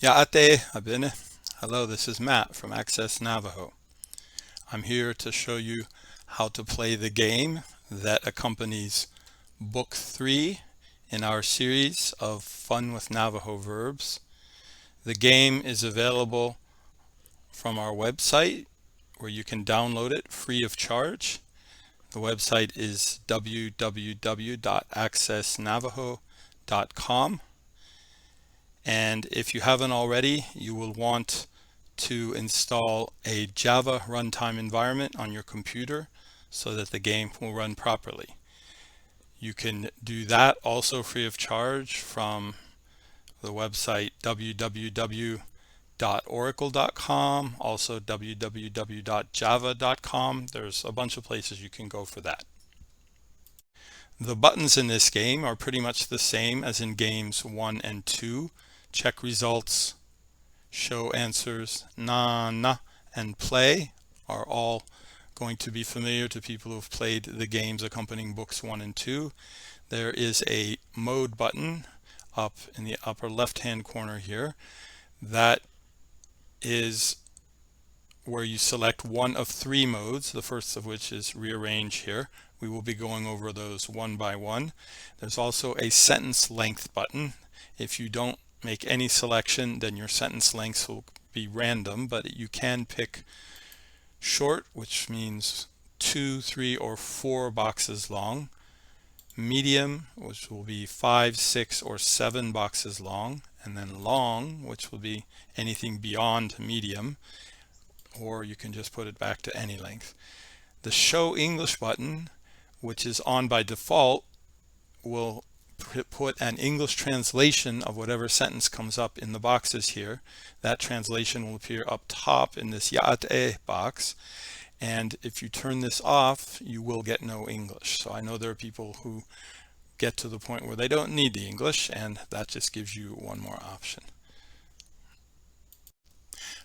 Yaate Abine. Hello, this is Matt from Access Navajo. I'm here to show you how to play the game that accompanies Book 3 in our series of Fun with Navajo Verbs. The game is available from our website where you can download it free of charge. The website is www.accessnavajo.com. And if you haven't already, you will want to install a Java runtime environment on your computer so that the game will run properly. You can do that also free of charge from the website www.oracle.com, also www.java.com. There's a bunch of places you can go for that. The buttons in this game are pretty much the same as in games 1 and 2. Check results, show answers, na, and play are all going to be familiar to people who've played the games accompanying books 1 and 2. There is a mode button up in the upper left-hand corner here. That is where you select one of 3 modes, the first of which is rearrange here. We will be going over those one by one. There's also a sentence length button. If you don't make any selection, then your sentence lengths will be random, but you can pick short, which means 2, 3, or 4 boxes long, medium, which will be 5, 6, or 7 boxes long, and then long, which will be anything beyond medium, or you can just put it back to any length. The Show English button, which is on by default, will put an English translation of whatever sentence comes up in the boxes here. That translation will appear up top in this Ya'ate box. And if you turn this off, you will get no English. So I know there are people who get to the point where they don't need the English, and that just gives you one more option.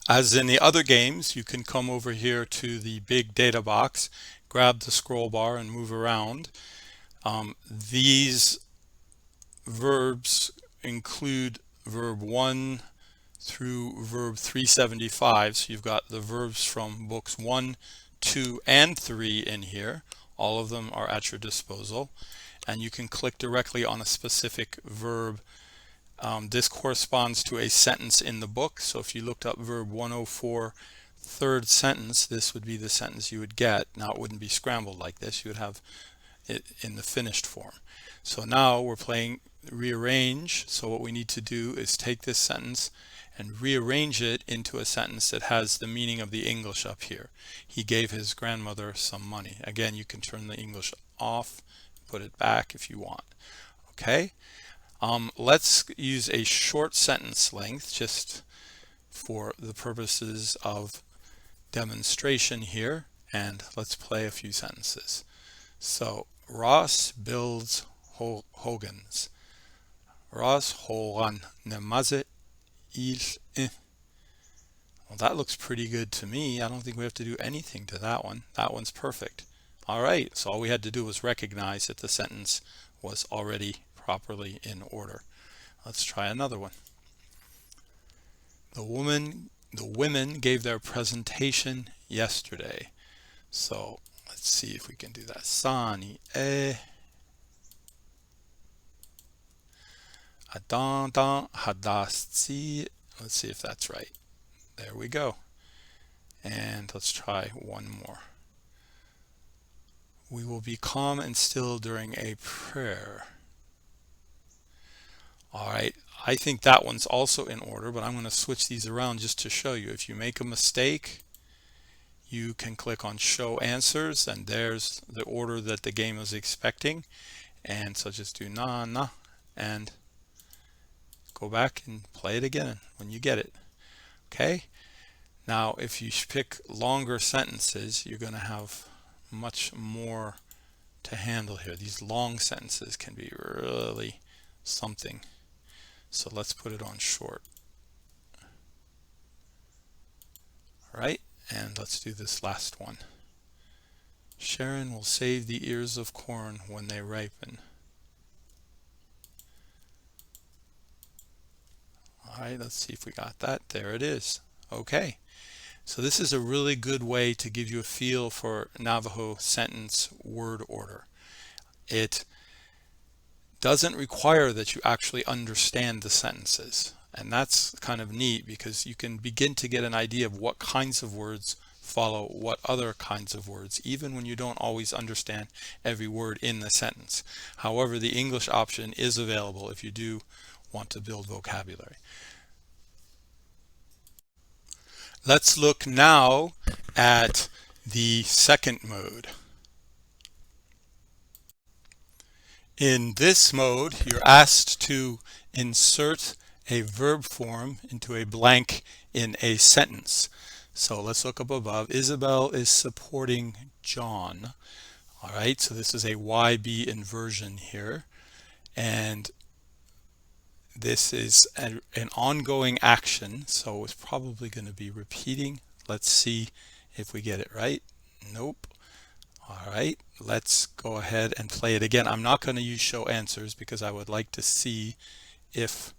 As in the other games, you can come over here to the big data box, grab the scroll bar and move around. These verbs include verb 1 through verb 375. So you've got the verbs from books 1, 2, and 3 in here. All of them are at your disposal. And you can click directly on a specific verb. This corresponds to a sentence in the book. So if you looked up verb 104, third sentence, this would be the sentence you would get. Now it wouldn't be scrambled like this. You would have it in the finished form. So now we're playing rearrange. So what we need to do is take this sentence and rearrange it into a sentence that has the meaning of the English up here. He gave his grandmother some money. Again, you can turn the English off, put it back if you want. Okay, let's use a short sentence length just for the purposes of demonstration here, and let's play a few sentences. So Ross builds Hogan's. Ross Hogan Nemazet Il. Well, that looks pretty good to me. I don't think we have to do anything to that one. That one's perfect. All right, so all we had to do was recognize that the sentence was already properly in order. Let's try another one. The women gave their presentation yesterday. So let's see if we can do that. Sani e adandan hadasti. Let's see if that's right. There we go. And let's try one more. We will be calm and still during a prayer. All right, I think that one's also in order, but I'm going to switch these around just to show you. If you make a mistake, you can click on Show Answers, and there's the order that the game is expecting. And so just do na, and go back and play it again when you get it. Okay, now if you pick longer sentences, you're going to have much more to handle here. These long sentences can be really something. So let's put it on short. All right, and let's do this last one. Sharon will save the ears of corn when they ripen. right, let's see if we got that. There it is. Okay. So this is a really good way to give you a feel for Navajo sentence word order. It doesn't require that you actually understand the sentences. And that's kind of neat because you can begin to get an idea of what kinds of words follow what other kinds of words, even when you don't always understand every word in the sentence. However, the English option is available if you do want to build vocabulary. Let's look now at the second mode. In this mode, you're asked to insert a verb form into a blank in a sentence. So let's look up above. Isabel is supporting John. All right, so this is a YB inversion here. And this is an ongoing action, so it's probably going to be repeating. Let's see if we get it right. Nope. All right, let's go ahead and play it again. I'm not going to use show answers because I would like to see if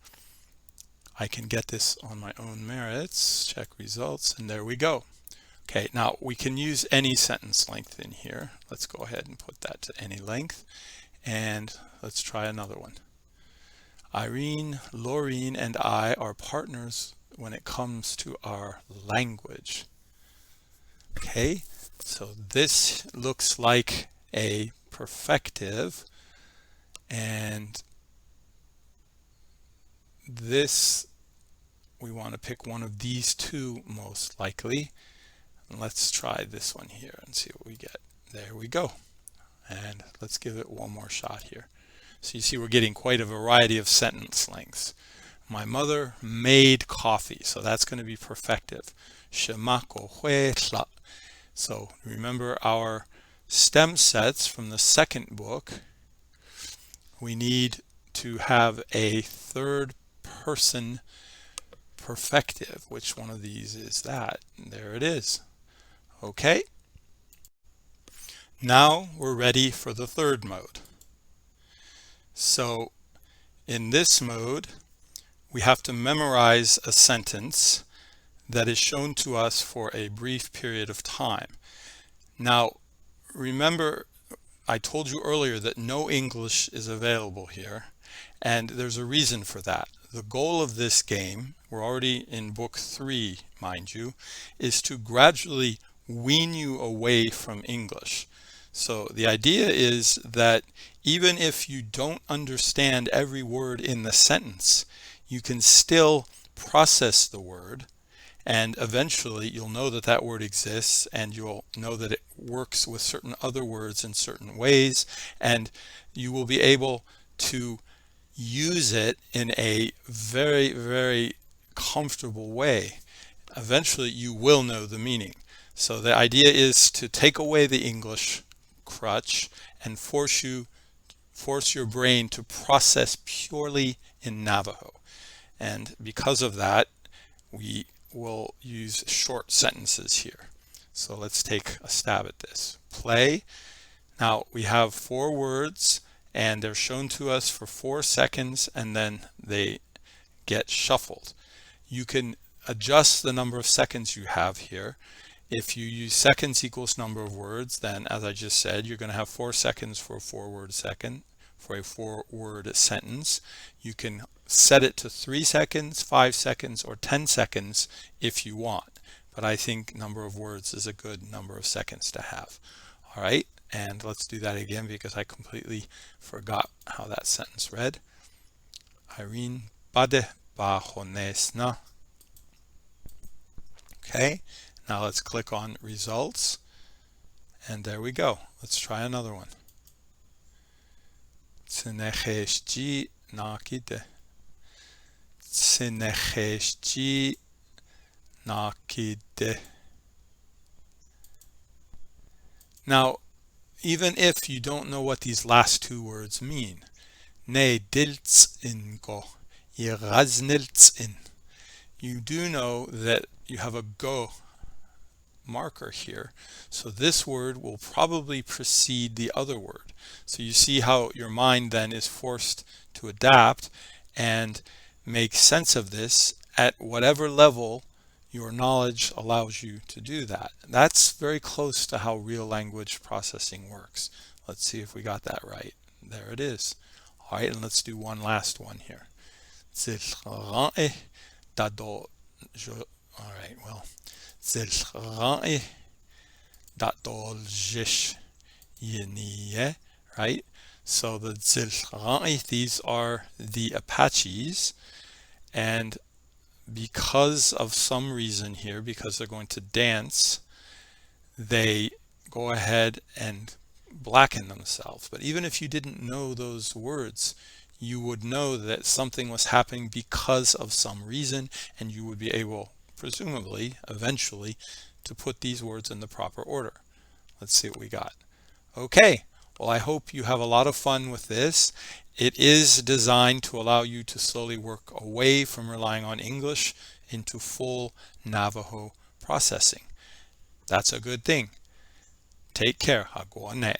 I can get this on my own merits. Check results, and there we go. Okay, now we can use any sentence length in here. Let's go ahead and put that to any length, and let's try another one. Irene, Laureen, and I are partners when it comes to our language. Okay, so this looks like a perfective, and this, we want to pick one of these two most likely. Let's try this one here and see what we get. There we go. And let's give it one more shot here. So you see we're getting quite a variety of sentence lengths. My mother made coffee, so that's going to be perfective. So remember our stem sets from the second book. We need to have a third person perfective. Which one of these is that? There it is. Okay. Now we're ready for the third mode. So in this mode, we have to memorize a sentence that is shown to us for a brief period of time. Now, remember, I told you earlier that no English is available here, and there's a reason for that. The goal of this game, we're already in book 3, mind you, is to gradually wean you away from English. So the idea is that even if you don't understand every word in the sentence, you can still process the word, and eventually you'll know that that word exists, and you'll know that it works with certain other words in certain ways, and you will be able to use it in a very, very comfortable way. Eventually you will know the meaning. So the idea is to take away the English crutch and force your brain to process purely in Navajo. And because of that, we will use short sentences here. So let's take a stab at this. Play. Now we have 4 words, and they're shown to us for 4 seconds, and then they get shuffled. You can adjust the number of seconds you have here. If you use seconds equals number of words, then as I just said, you're going to have 4 seconds for a 4-word second, for a 4-word sentence. You can set it to 3 seconds, 5 seconds, or 10 seconds if you want. But I think number of words is a good number of seconds to have. All right, and let's do that again because I completely forgot how that sentence read. Irene bade bahonesna. Okay. Now let's click on results, and there we go. Let's try another one. Tsenecheshji nakide. Tsenecheshji nakide. Now, even if you don't know what these last 2 words mean, ne dilts ingo, iraznilts in, you do know that you have a go marker here. So this word will probably precede the other word. So you see how your mind then is forced to adapt, and make sense of this at whatever level your knowledge allows you to do that. That's very close to how real language processing works. Let's see if we got that right. There it is. All right, and let's do one last one here. All right, well, right? So the Zil'ra'i, these are the Apaches, and because of some reason here, because they're going to dance, they go ahead and blacken themselves. But even if you didn't know those words, you would know that something was happening because of some reason, and you would be able, presumably, eventually, to put these words in the proper order. Let's see what we got. Okay, well, I hope you have a lot of fun with this. It is designed to allow you to slowly work away from relying on English into full Navajo processing. That's a good thing. Take care. Hagoanet.